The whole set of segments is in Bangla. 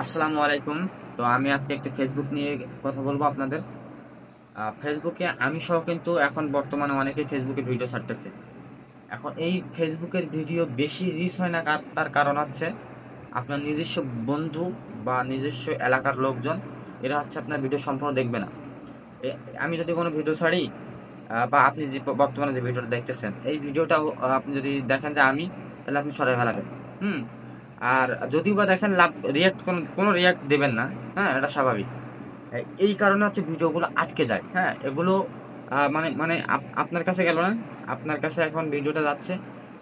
আসসালামু আলাইকুম। তো আমি আজকে একটু ফেসবুক নিয়ে কথা বলবো আপনাদের। ফেসবুকে আমি সহ কিন্তু এখন বর্তমানে অনেকে ফেসবুকে ভিডিও ছাড়তেছে। এখন এই ফেসবুকের ভিডিও বেশি রিচ হয় না, তার কারণ হচ্ছে আপনার নিজস্ব বন্ধু বা নিজস্ব এলাকার লোকজন এরা হচ্ছে আপনার ভিডিও সম্পূর্ণ দেখবে না। আমি যদি কোনো ভিডিও ছাড়ি বা আপনি যে বর্তমানে যে ভিডিওটা দেখতেছেন এই ভিডিওটা আপনি যদি দেখেন যে আমি, তাহলে আপনি সরাই ফেলাবেন। হুম। আর যদিও বা দেখেন লাভ রিয়াক্ট কোনো রিয়াক্ট দেবেন না। হ্যাঁ, এটা স্বাভাবিক। এই কারণে হচ্ছে ভিডিওগুলো আটকে যায়। হ্যাঁ, এগুলো মানে মানে আপনার কাছে গেল না, আপনার কাছে এখন ভিডিওটা যাচ্ছে।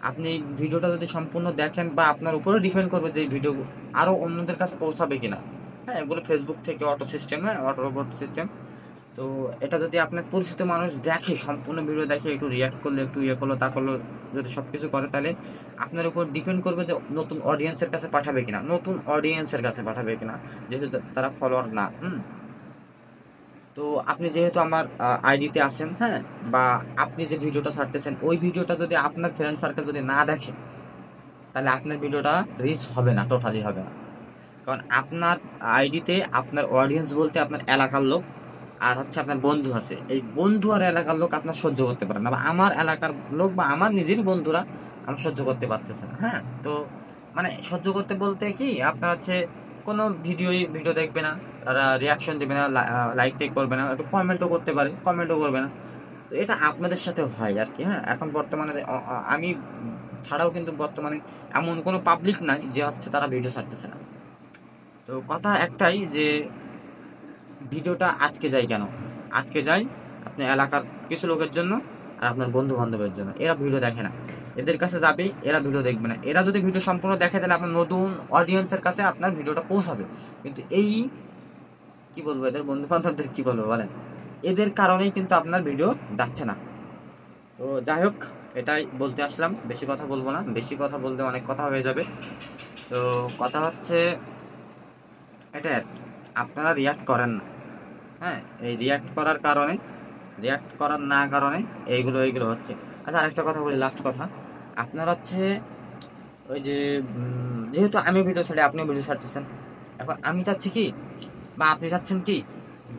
আপনি এই ভিডিওটা যদি সম্পূর্ণ দেখেন বা আপনার উপরে ডিপেন্ড করবে যে এই ভিডিও আরো অন্যদের কাছে পৌঁছাবে কিনা। হ্যাঁ, এগুলো ফেসবুক থেকে অটো সিস্টেম, হ্যাঁ, অটো রোবট সিস্টেম। তো এটা যদি আপনার পরিচিত মানুষ দেখে, সম্পূর্ণ ভিডিও দেখে, একটু রিয়াক্ট করলে, একটু ইয়ে করলো তা করলো, যদি সবকিছু করে, তাহলে আপনার উপর ডিপেন্ড করবে যে নতুন অডিয়েন্সের কাছে পাঠাবে কিনা, নতুন অডিয়েন্সের কাছে পাঠাবে কিনা, যেহেতু তারা ফলোয়ার না। তো আপনি যেহেতু আমার আইডিতে আছেন, হ্যাঁ, বা আপনি যে ভিডিওটা ছাড়তেছেন ওই ভিডিওটা যদি আপনার ফ্রেন্ড সার্কেল যদি না দেখে, তাহলে আপনার ভিডিওটা রিচ হবে না, টোটালি হবে না। কারণ আপনার আইডিতে আপনার অডিয়েন্স বলতে আপনার এলাকার লোক আর হচ্ছে আপনার বন্ধু আছে। এই বন্ধু আর এলাকার লোক আপনার সহ্য করতে পারে না, বা আমার এলাকার লোক বা আমার নিজেরই বন্ধুরা আমার সহ্য করতে পারতেছে না। হ্যাঁ, তো মানে সহ্য করতে বলতে কি, আপনার হচ্ছে কোনো ভিডিও দেখবে না, তারা রিয়াকশন দেবে না, লাইক টেক করবে না, একটু কমেন্টও করতে পারে, কমেন্টও করবে না। তো এটা আপনাদের সাথে হয় আর কি। হ্যাঁ, এখন বর্তমানে আমি ছাড়াও কিন্তু বর্তমানে এমন কোনো পাবলিক নাই যে হচ্ছে তারা ভিডিও ছাড়তেছে না। তো কথা একটাই যে ভিডিওটা আটকে যায় কেন? আটকে যায় আপনার এলাকার কিছু লোকের জন্য আর আপনার বন্ধু বান্ধবের জন্য। এরা ভিডিও দেখে না, এদের কাছে যাবে, এরা ভিডিও দেখবে না। এরা যদি ভিডিও সম্পূর্ণ দেখে, তাহলে আপনার নতুন অডিয়েন্সের কাছে আপনার ভিডিওটা পৌঁছাবে। কিন্তু এই কি বলবো, এদের বন্ধু বান্ধবদের কি বলবো বলেন, এদের কারণেই কিন্তু আপনার ভিডিও যাচ্ছে না। তো যাই হোক, এটাই বলতে আসলাম, বেশি কথা বলবো না, বেশি কথা বলতে অনেক কথা হয়ে যাবে। তো কথা হচ্ছে এটাই আর কি, আপনারা রিয়াক্ট করেন না। হ্যাঁ, এই রিয়াক্ট করার না কারণে এইগুলো হচ্ছে। আচ্ছা, আরেকটা কথা বলি, লাস্ট কথা। আপনার হচ্ছে ওই যে যেহেতু আমি ভিডিও ছাড়ি, আপনিও ভিডিও ছাড়তেছেন, এখন আমি চাচ্ছি কি, বা আপনি চাচ্ছেন কি,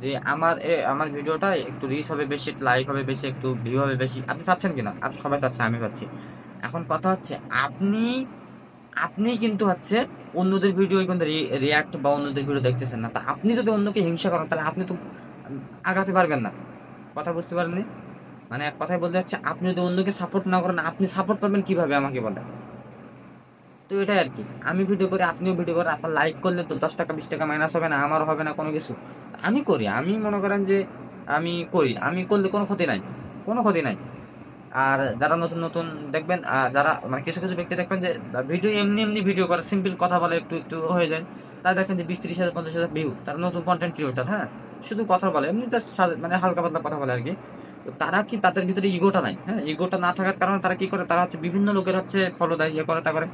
যে আমার ভিডিওটা একটু রিচ হবে বেশি, একটু লাইক হবে বেশি, একটু ভিউ হবে বেশি। আপনি চাচ্ছেন কিনা? আপনি সবাই চাচ্ছে, আমি পাচ্ছি। এখন কথা হচ্ছে আপনি আপনি কিন্তু হচ্ছে অন্যদের ভিডিও কিন্তু রিয়াক্ট বা অন্যদের ভিডিও দেখতেছেন না। তা আপনি যদি অন্যকে হিংসা করেন, তাহলে আপনি তো আগাতে পারবেন না। কথা বুঝতে পারেননি? মানে এক কথায় বলতে যাচ্ছে, আপনি যদি অন্যকে সাপোর্ট না করেন, আপনি সাপোর্ট পাবেন কিভাবে আমাকে বলেন? তো এটাই আর কি, আমি ভিডিও করি, আপনিও ভিডিও করেন, আপনার লাইক করলে তো 10 টাকা 20 টাকা মাইনাস হবে না, আমারও হবে না কোনো কিছু। আমি করি, আমি মনে করেন যে আমি করি, আমি করলে কোনো ক্ষতি নাই, কোনো ক্ষতি নাই। আর যারা নতুন নতুন দেখবেন, যারা মানে কিছু কিছু ব্যক্তি দেখবেন যে ভিডিও এমনি এমনি ভিডিও করে, সিম্পল কথা বলে, একটু একটু হয়ে যায়, তারা দেখেন যে 20-30 হাজার 50 হাজার ভিউ, তারা নতুন কন্টেন্ট ক্রিয়েটার। হ্যাঁ, শুধু কথা বলে এমনি, জাস্ট মানে হালকা পাতলা কথা বলে আর কি। তো তারা কি, তাদের ভিতরে ইগোটা নাই? হ্যাঁ, ইগোটা না থাকার কারণে তারা কি করে, তারা হচ্ছে বিভিন্ন লোকের হচ্ছে ফলো দেয়, ইয়ে করে, তারপরে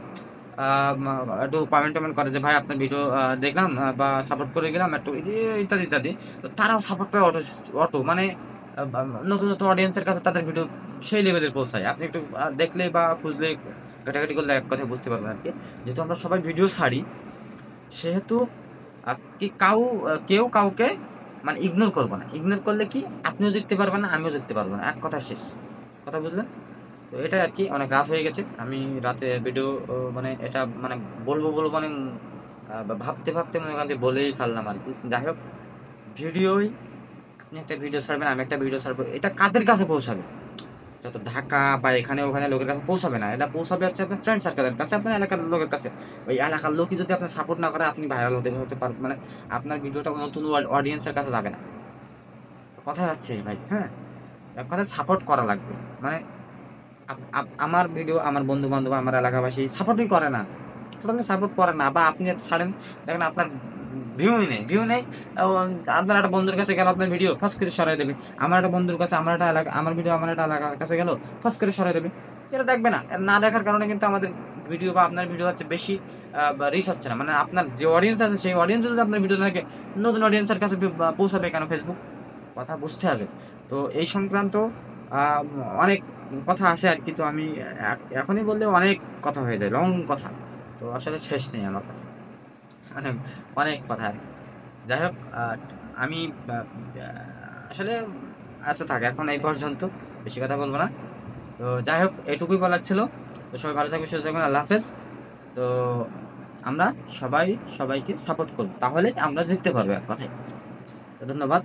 একটু কমেন্ট টমেন্ট করে যে ভাই আপনার ভিডিও দেখলাম, বা সাপোর্ট করে গেলাম একটু, এই যে ইত্যাদি ইত্যাদি। তো তারাও সাপোর্ট পায় অটো, অটো মানে নতুন নতুন অডিয়েন্সের কাছে তাদের ভিডিও সেই লেভেলের পৌঁছায়। আপনি একটু দেখলে বা খুঁজলে, ঘাটাঘাটি করলে এক কথায় বুঝতে পারবেন আর কি। যেহেতু আমরা সবাই ভিডিও ছাড়ি, সেহেতু কি কেউ কাউকে মানে ইগনোর করবো না। ইগনোর করলে কি, আপনিও জিততে পারবেন না, আমিও জিততে পারবো না, এক কথা শেষ। কথা বুঝলেন? তো এটাই আর কি, অনেক রাত হয়ে গেছে, আমি রাতে ভিডিও মানে এটা মানে বলবো বলবো মানে ভাবতে ভাবতে মনে করেন যে বলেই ফেললাম আর কি। যাই হোক, ভিডিওই, আপনি একটা ভিডিও ছাড়বেন, আমি একটা ভিডিও ছাড়বো, এটা কাদের কাছে পৌঁছাবে? যত ঢাকা বা এখানে ওখানে লোকের কাছে পৌঁছাবে না, এটা পৌঁছাবে হচ্ছে আপনার ফ্রেন্ড সার্কেলের কাছে, আপনার এলাকার লোকের কাছে। ওই এলাকার লোকই যদি আপনার সাপোর্ট না করে, আপনি ভাইরাল হতে পারবেন মানে আপনার ভিডিওটা নতুন অডিয়েন্সের কাছে যাবে না। তো কথা হচ্ছে ভাই, হ্যাঁ, এক কথায় সাপোর্ট করা লাগবে। মানে আমার ভিডিও আমার বন্ধু বান্ধব আমার এলাকাবাসী সাপোর্টই করে না, টোটালি সাপোর্ট করে না। বা আপনি ছাড়েন, দেখেন আপনার ভিউ নেই। আপনার একটা বন্ধুর কাছে গেল, আপনার ভিডিও ফার্স্ট করে সরাই দেবে। আমার একটা বন্ধুর কাছে আমার একটা এলাকা, আমার ভিডিও আমার একটা এলাকার কাছে গেল, ফার্স্ট করে সরাই দেবে। যেটা দেখবে না, না দেখার কারণে কিন্তু আমাদের ভিডিও বা আপনার ভিডিও হচ্ছে বেশি রিচ হচ্ছে না। মানে আপনার যে অডিয়েন্স আছে, সেই অডিয়েন্স যদি আপনার ভিডিও থাকে, নতুন অডিয়েন্সের কাছে পৌঁছাবে কেন ফেসবুক? কথা বুঝতে হবে। তো এই সংক্রান্ত আহ, অনেক কথা আছে আর কি। তো আমি এখনই বললে অনেক কথা হয়ে যায়, লং কথা, তো আসলে শেষ নেই আমার কাছে। অনেক অনেক কথা আর কি। যাই হোক, আমি আসলে আচ্ছা থাক, এখন এই পর্যন্ত, বেশি কথা বলবো না। তো যাই হোক, এটুকুই বলার ছিল। তো সবাই ভালো থাকবে, সুস্থ থাকবেন, আল্লাহ হাফেজ। তো আমরা সবাই সবাইকে সাপোর্ট করবো, তাহলে আমরা জিততে পারবো এক কথায়। তো ধন্যবাদ।